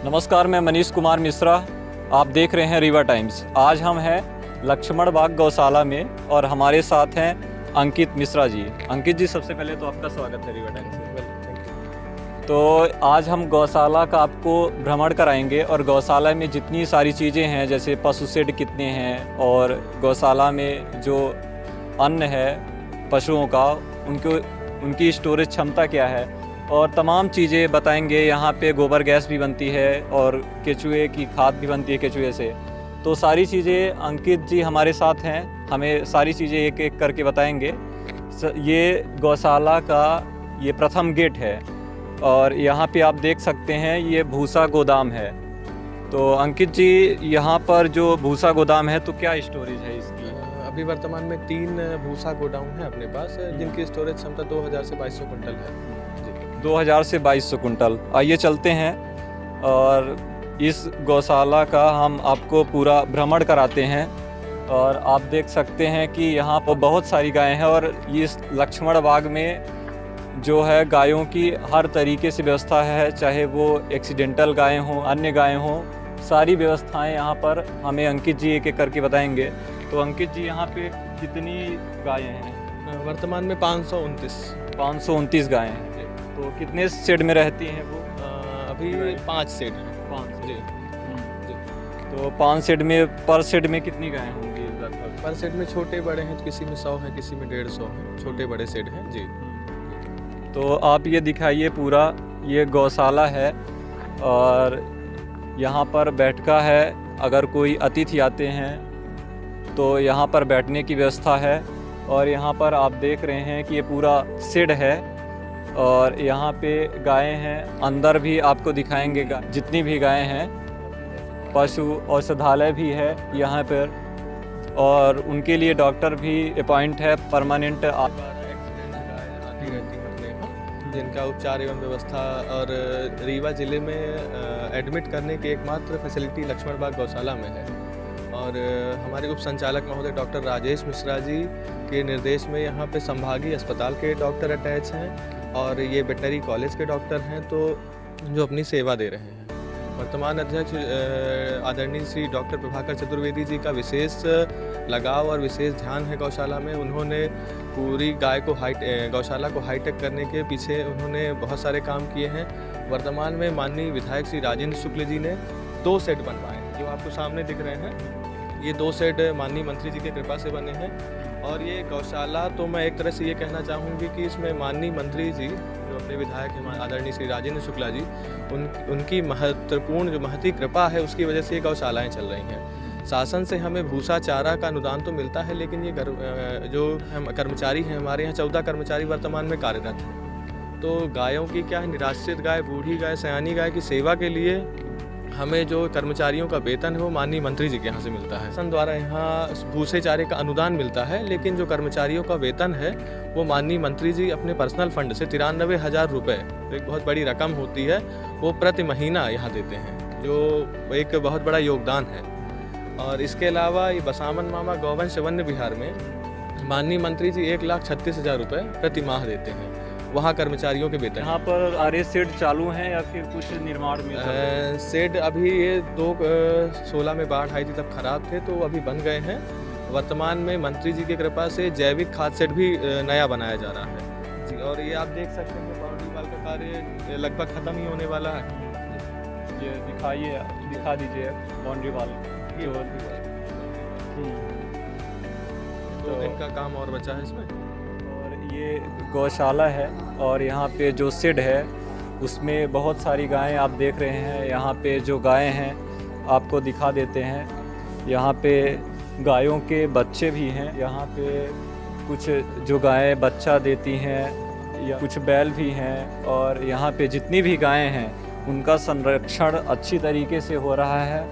नमस्कार, मैं मनीष कुमार मिश्रा। आप देख रहे हैं रीवा टाइम्स। आज हम हैं लक्ष्मण बाग गौशाला में और हमारे साथ हैं अंकित मिश्रा जी। अंकित जी, सबसे पहले तो आपका स्वागत है रीवा टाइम्स में। तो आज हम गौशाला का आपको भ्रमण कराएंगे और गौशाला में जितनी सारी चीज़ें हैं, जैसे पशु शेड कितने हैं और गौशाला में जो अन्न है पशुओं का, उनकी स्टोरेज क्षमता क्या है और तमाम चीज़ें बताएंगे। यहाँ पे गोबर गैस भी बनती है और केचुए की खाद भी बनती है केचुए से। तो सारी चीज़ें अंकित जी हमारे साथ हैं, हमें सारी चीज़ें एक एक करके बताएंगे। ये गौशाला का ये प्रथम गेट है और यहाँ पे आप देख सकते हैं ये भूसा गोदाम है। तो अंकित जी, यहाँ पर जो भूसा गोदाम है तो क्या स्टोरेज है इसकी? अभी वर्तमान में 3 भूसा गोडाउन है अपने पास, जिनकी स्टोरेज क्षमता 2000 से 2200 कुंटल है। 2000 से 2200 कुंटल। आइए चलते हैं और इस गौशाला का हम आपको पूरा भ्रमण कराते हैं। और आप देख सकते हैं कि यहाँ पर बहुत सारी गायें हैं और इस लक्ष्मण बाग में जो है गायों की हर तरीके से व्यवस्था है, चाहे वो एक्सीडेंटल गायें हों, अन्य गायें हों, सारी व्यवस्थाएं यहाँ पर हमें अंकित जी एक एक करके बताएंगे। तो अंकित जी, यहाँ पे कितनी गायें हैं? वर्तमान में 529 गायें हैं। तो कितने शेड में रहती हैं वो? अभी 5 सेट हैं। 5 जी। तो 5 शेड में, पर शेड में कितनी गायें होंगी लगभग? पर सेट में छोटे बड़े हैं, किसी में 100 है, किसी में 150 है, छोटे बड़े सेट हैं जी। तो आप ये दिखाइए पूरा, ये गौशाला है और यहाँ पर बैठका है। अगर कोई अतिथि आते हैं तो यहाँ पर बैठने की व्यवस्था है। और यहाँ पर आप देख रहे हैं कि ये पूरा शेड है और यहाँ पे गायें हैं। अंदर भी आपको दिखाएंगे जितनी भी गायें हैं। पशु औषधालय भी है यहाँ पर और उनके लिए डॉक्टर भी अपॉइंट है, परमानेंट आती रहती हैं अपने यहाँ, जिनका उपचार एवं व्यवस्था। और रीवा जिले में एडमिट करने की एकमात्र फैसिलिटी लक्ष्मण बाग गौशाला में है। और हमारे उप संचालक महोदय डॉक्टर राजेश मिश्रा जी के निर्देश में यहाँ पे संभागीय अस्पताल के डॉक्टर अटैच हैं और ये वेटनरी कॉलेज के डॉक्टर हैं, तो जो अपनी सेवा दे रहे हैं। वर्तमान अध्यक्ष आदरणीय श्री डॉक्टर प्रभाकर चतुर्वेदी जी का विशेष लगाव और विशेष ध्यान है गौशाला में। उन्होंने पूरी गौशाला को हाईटेक करने के पीछे उन्होंने बहुत सारे काम किए हैं। वर्तमान में माननीय विधायक श्री राजेंद्र शुक्ल जी ने 2 सेट बनवाए, जो आपको सामने दिख रहे हैं। ये 2 सेट माननीय मंत्री जी के कृपा से बने हैं। और ये गौशाला, तो मैं एक तरह से ये कहना चाहूँगी कि इसमें माननीय मंत्री जी जो अपने विधायक हैं आदरणीय श्री राजेंद्र शुक्ला जी, उनकी महत्वपूर्ण जो महती कृपा है, उसकी वजह से ये गौशालाएँ चल रही हैं। शासन से हमें भूसा चारा का अनुदान तो मिलता है, लेकिन ये जो हम कर्मचारी हैं, हमारे यहाँ 14 कर्मचारी वर्तमान में कार्यरत हैं। तो गायों की क्या है, निराश्रित गाय, बूढ़ी गाय, सयानी गाय की सेवा के लिए हमें जो कर्मचारियों का वेतन है वो माननीय मंत्री जी के यहाँ से मिलता है। शासन द्वारा यहाँ भूसे चारे का अनुदान मिलता है, लेकिन जो कर्मचारियों का वेतन है वो माननीय मंत्री जी अपने पर्सनल फंड से 93,000 रुपये, एक बहुत बड़ी रकम होती है, वो प्रति महीना यहाँ देते हैं, जो एक बहुत बड़ा योगदान है। और इसके अलावा ये बसामन मामा गौवंश वन्य विहार में माननीय मंत्री जी 1,36,000 रुपये प्रति माह देते हैं, वहाँ कर्मचारियों के वेतन। यहाँ पर आरे शेड चालू हैं या फिर कुछ निर्माण में? शेड अभी ये 2016 में बाढ़ आई थी, तब खराब थे, तो अभी बन गए हैं। वर्तमान में मंत्री जी की कृपा से जैविक खाद शेड भी नया बनाया जा रहा है जी। और ये आप देख सकते हैं बाउंड्री वाल का कार्य लगभग खत्म ही होने वाला है। ये दिखा दीजिए बाउंड्री वाल। तो इनका काम और बचा है इसमें। ये गौशाला है और यहाँ पे जो शेड है उसमें बहुत सारी गायें आप देख रहे हैं। यहाँ पे जो गायें हैं आपको दिखा देते हैं। यहाँ पे गायों के बच्चे भी हैं। यहाँ पे कुछ जो गायें बच्चा देती हैं या कुछ बैल भी हैं। और यहाँ पे जितनी भी गायें हैं उनका संरक्षण अच्छी तरीके से हो रहा है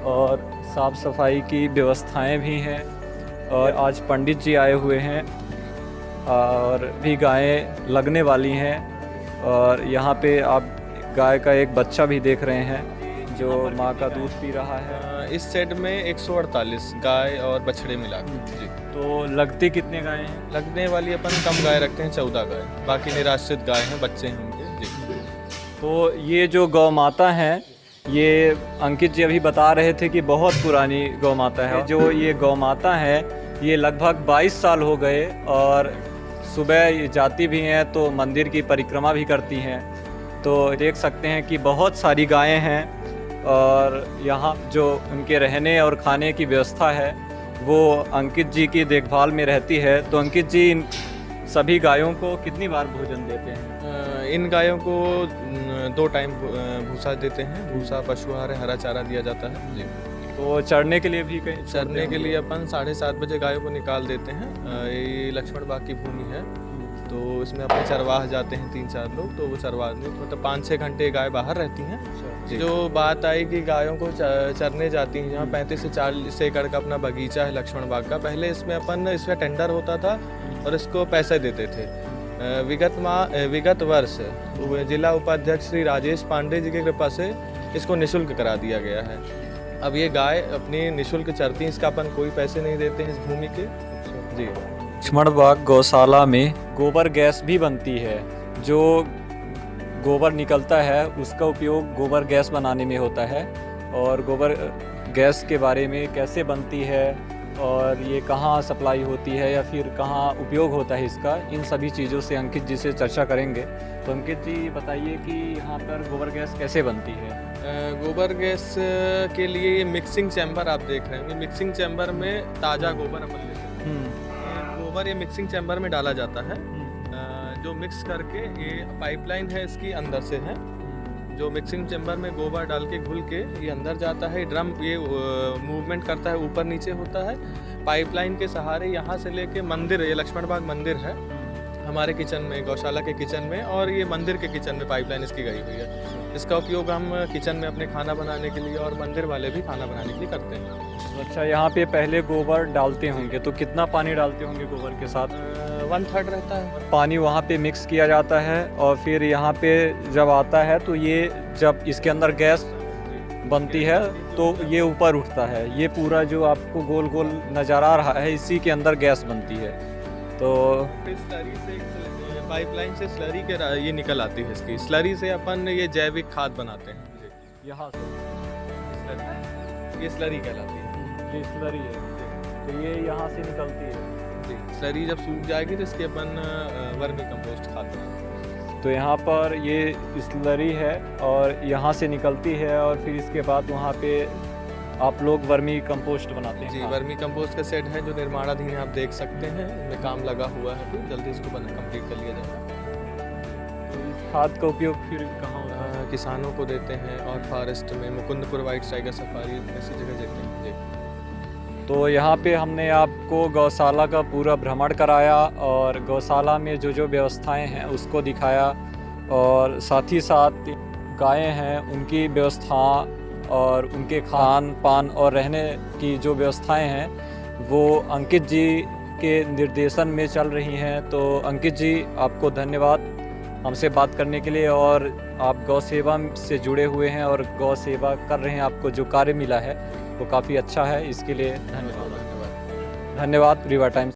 और साफ़ सफाई की व्यवस्थाएं भी हैं। और आज पंडित जी आए हुए हैं और भी गायें लगने वाली हैं। और यहाँ पे आप गाय का एक बच्चा भी देख रहे हैं जो माँ का दूध पी रहा है। इस सेट में 148 गाय और बछड़े मिला जी। तो लगती कितने गाय हैं? लगने वाली अपन कम गाय रखते हैं, 14 गाय, बाकी निराश्रित गाय हैं, बच्चे हैं उनके जी। तो ये जो गौ माता हैं ये अंकित जी अभी बता रहे थे कि बहुत पुरानी गौ माता है। जो ये गौ माता है ये लगभग 22 साल हो गए और सुबह ये जाती भी हैं तो मंदिर की परिक्रमा भी करती हैं। तो देख सकते हैं कि बहुत सारी गायें हैं और यहाँ जो उनके रहने और खाने की व्यवस्था है वो अंकित जी की देखभाल में रहती है। तो अंकित जी इन सभी गायों को कितनी बार भोजन देते हैं? इन गायों को 2 टाइम भूसा देते हैं। भूसा पशु आहार है, हरा चारा दिया जाता है जी। तो चरने के लिए भी कहीं चरने के लिए अपन 7:30 बजे गायों को निकाल देते हैं। ये लक्ष्मण बाग की भूमि है तो इसमें अपने चरवाह जाते हैं 3-4 लोग, तो वो चरवाह मतलब 5-6 घंटे गाय बाहर रहती हैं। जो बात आई कि गायों को चरने जाती हैं, जहाँ 35 से 40 एकड़ का अपना बगीचा है लक्ष्मण बाग का। पहले इसमें इसका टेंडर होता था और इसको पैसे देते थे। विगत वर्ष जिला उपाध्यक्ष श्री राजेश पांडे जी की कृपा से इसको निःशुल्क करा दिया गया है। अब ये गाय अपनी निःशुल्क चरती हैं, इसका अपन कोई पैसे नहीं देते हैं इस भूमि के जी। लक्ष्मण बाग गौशाला में गोबर गैस भी बनती है। जो गोबर निकलता है उसका उपयोग गोबर गैस बनाने में होता है। और गोबर गैस के बारे में कैसे बनती है और ये कहाँ सप्लाई होती है या फिर कहाँ उपयोग होता है इसका, इन सभी चीज़ों से अंकित जी से चर्चा करेंगे। तो अंकित जी बताइए कि यहाँ पर गोबर गैस कैसे बनती है? गोबर गैस के लिए मिक्सिंग चैम्बर आप देख रहे हैं। मिक्सिंग चैम्बर में ताज़ा गोबर अपन लेते हैं। गोबर ये मिक्सिंग चैम्बर में डाला जाता है, जो मिक्स करके ये पाइपलाइन है इसकी अंदर से है, जो मिक्सिंग चैम्बर में गोबर डाल के घुल के ये अंदर जाता है। ड्रम ये मूवमेंट करता है, ऊपर नीचे होता है। पाइपलाइन के सहारे यहाँ से लेके मंदिर, ये लक्ष्मण बाग मंदिर है हमारे किचन में, गौशाला के किचन में, और ये मंदिर के किचन में पाइपलाइन इसकी गई हुई है। इसका उपयोग हम किचन में अपने खाना बनाने के लिए और मंदिर वाले भी खाना बनाने के लिए करते हैं। अच्छा, यहाँ पे पहले गोबर डालते होंगे तो कितना पानी डालते होंगे गोबर के साथ? 1/3 रहता है पानी वहाँ पे मिक्स किया जाता है और फिर यहाँ पे जब आता है तो ये जब इसके अंदर गैस बनती है तो ये ऊपर उठता है। ये पूरा जो आपको गोल गोल नज़र आ रहा है इसी के अंदर गैस बनती है। तो स्लरी से पाइपलाइन से स्लरी के ये निकल आती है। इसकी स्लरी से अपन ये जैविक खाद बनाते हैं। यहाँ से ये स्लरी कहलाती है। ये स्लरी है तो ये यहाँ से निकलती है जी। स्लरी जब सूख जाएगी तो इसके अपन वर्मी कंपोस्ट खाद बनाते हैं। तो यहाँ पर ये स्लरी है और यहाँ से निकलती है और फिर इसके बाद वहाँ पे आप लोग वर्मी कंपोस्ट बनाते हैं? जी, वर्मी कंपोस्ट का सेट है जो निर्माणाधीन है, आप देख सकते हैं। इसमें काम लगा हुआ है, तो जल्दी इसको कंप्लीट कर लिया जाएगा। तो इस खाद का उपयोग फिर कहाँ होता है? किसानों को देते हैं और फॉरेस्ट में मुकुंदपुर वाइट टाइगर सफारी ऐसी जगह देते हैं जी। तो यहाँ पे हमने आपको गौशाला का पूरा भ्रमण कराया और गौशाला में जो जो व्यवस्थाएं हैं उसको दिखाया और साथ ही साथ गायें हैं उनकी व्यवस्था और उनके खान पान और रहने की जो व्यवस्थाएं हैं वो अंकित जी के निर्देशन में चल रही हैं। तो अंकित जी आपको धन्यवाद हमसे बात करने के लिए, और आप गौ सेवा से जुड़े हुए हैं और गौ सेवा कर रहे हैं। आपको जो कार्य मिला है वो काफ़ी अच्छा है, इसके लिए धन्यवाद। रीवा टाइम्स।